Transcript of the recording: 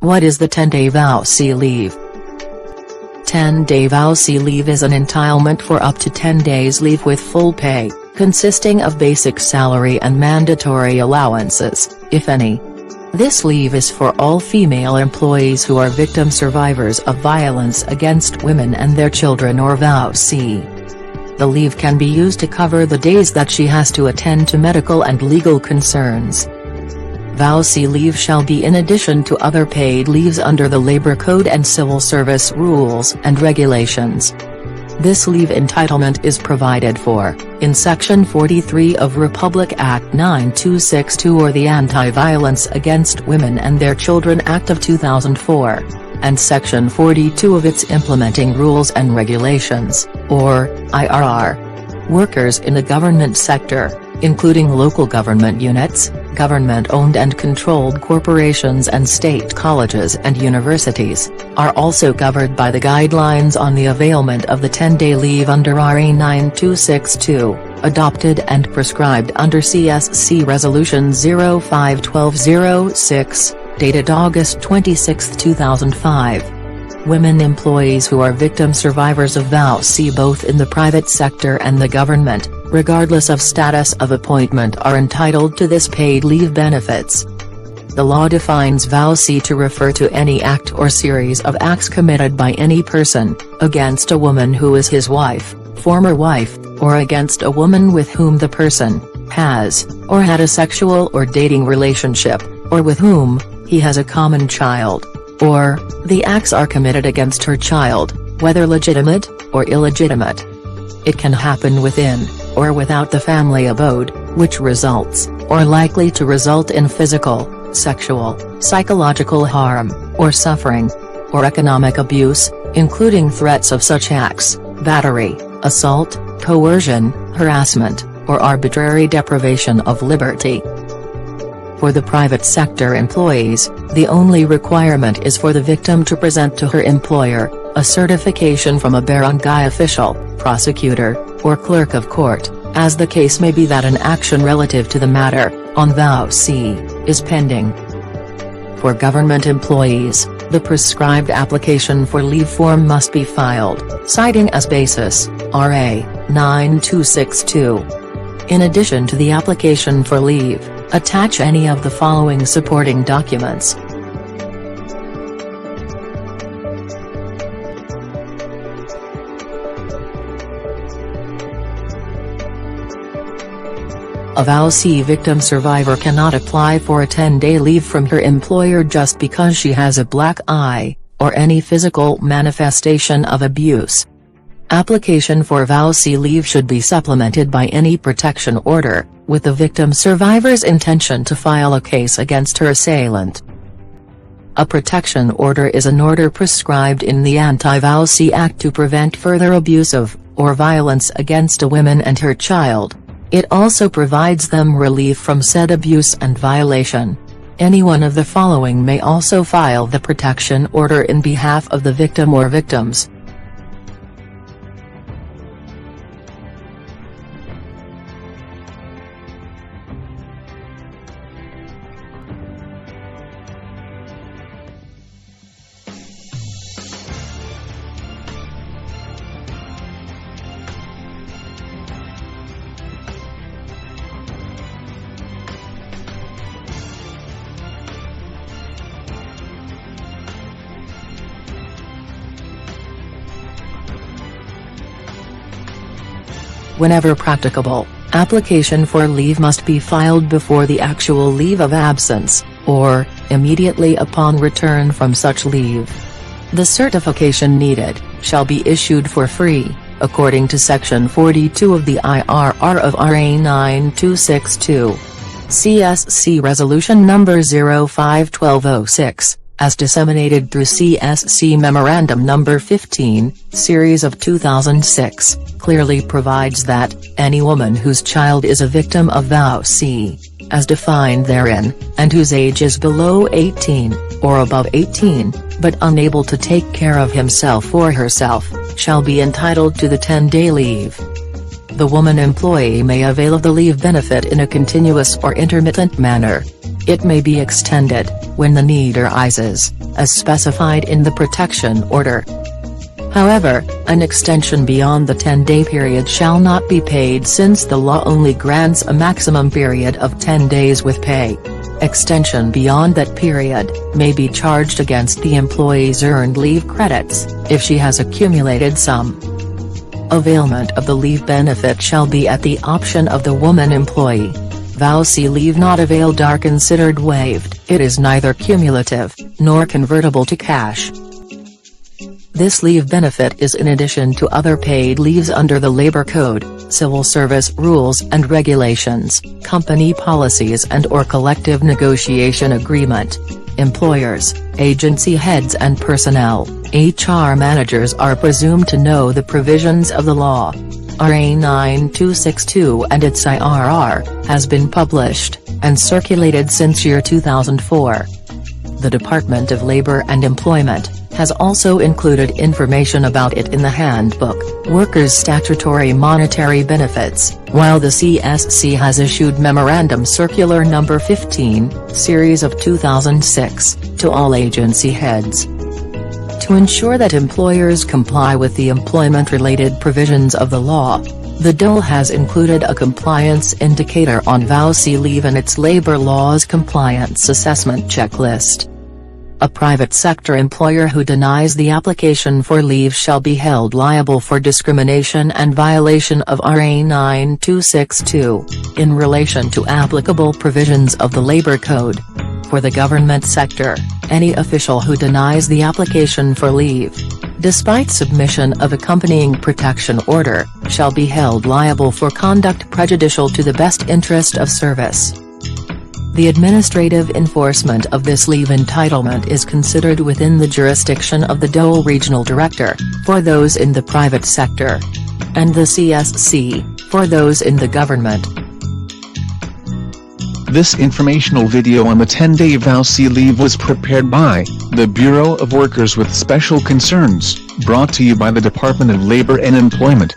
What is the 10-day Vawc leave? 10-day Vawc leave is an entitlement for up to 10 days leave with full pay, consisting of basic salary and mandatory allowances, if any. This leave is for all female employees who are victim survivors of violence against women and their children or Vawc. The leave can be used to cover the days that she has to attend to medical and legal concerns. Vawc leave shall be in addition to other paid leaves under the Labor Code and Civil Service rules and regulations. This leave entitlement is provided for, in Section 43 of Republic Act 9262 or the Anti-Violence Against Women and Their Children Act of 2004, and Section 42 of its implementing rules and regulations, or IRR. Workers in the government sector, including local government units, government-owned and controlled corporations and state colleges and universities, are also covered by the guidelines on the availment of the 10-day leave under RA 9262, adopted and prescribed under CSC Resolution 05-1206, dated August 26, 2005. Women employees who are victim survivors of Vawc both in the private sector and the government, regardless of status of appointment, are entitled to this paid leave benefits. The law defines Vawc to refer to any act or series of acts committed by any person, against a woman who is his wife, former wife, or against a woman with whom the person has, or had a sexual or dating relationship, or with whom he has a common child, or the acts are committed against her child, whether legitimate or illegitimate. It can happen within, or without the family abode, which results, or likely to result in physical, sexual, psychological harm, or suffering, or economic abuse, including threats of such acts, battery, assault, coercion, harassment, or arbitrary deprivation of liberty. For the private sector employees, the only requirement is for the victim to present to her employer a certification from a barangay official, prosecutor, or clerk of court, as the case may be that an action relative to the matter, on Vawc, is pending. For government employees, the prescribed application for leave form must be filed, citing as basis, RA 9262. In addition to the application for leave, attach any of the following supporting documents. A Vawc victim survivor cannot apply for a 10-day leave from her employer just because she has a black eye, or any physical manifestation of abuse. Application for Vawc leave should be supplemented by any protection order, with the victim survivor's intention to file a case against her assailant. A protection order is an order prescribed in the Anti-Vawc Act to prevent further abuse of, or violence against a woman and her child. It also provides them relief from said abuse and violation. Any one of the following may also file the protection order in behalf of the victim or victims. Whenever practicable, application for leave must be filed before the actual leave of absence, or immediately upon return from such leave. The certification needed shall be issued for free, according to Section 42 of the IRR of RA 9262. CSC Resolution No. 05-1206, as disseminated through CSC Memorandum No. 15, Series of 2006, clearly provides that, any woman whose child is a victim of Vawc, as defined therein, and whose age is below 18, or above 18, but unable to take care of himself or herself, shall be entitled to the 10-day leave. The woman employee may avail of the leave benefit in a continuous or intermittent manner. It may be extended, when the need arises, as specified in the protection order. However, an extension beyond the 10-day period shall not be paid since the law only grants a maximum period of 10 days with pay. Extension beyond that period may be charged against the employee's earned leave credits, if she has accumulated some. Availment of the leave benefit shall be at the option of the woman employee. Vawc leave not availed are considered waived. It is neither cumulative, nor convertible to cash. This leave benefit is in addition to other paid leaves under the Labor Code, Civil Service rules and regulations, company policies and/or collective negotiation agreement. Employers, agency heads and personnel, HR managers are presumed to know the provisions of the law. RA 9262 and its IRR has been published and circulated since year 2004. The Department of Labor and Employment has also included information about it in the Handbook, Workers' Statutory Monetary Benefits, while the CSC has issued Memorandum Circular No. 15, Series of 2006, to all agency heads. To ensure that employers comply with the employment-related provisions of the law, the Dole has included a compliance indicator on Vawc leave in its labor laws compliance assessment checklist. A private sector employer who denies the application for leave shall be held liable for discrimination and violation of RA 9262, in relation to applicable provisions of the Labor Code. For the government sector, any official who denies the application for leave, despite submission of accompanying protection order, shall be held liable for conduct prejudicial to the best interest of service. The administrative enforcement of this leave entitlement is considered within the jurisdiction of the Dole Regional Director, for those in the private sector, and the CSC, for those in the government. This informational video on the 10-day Vawc leave was prepared by the Bureau of Workers with Special Concerns, brought to you by the Department of Labor and Employment.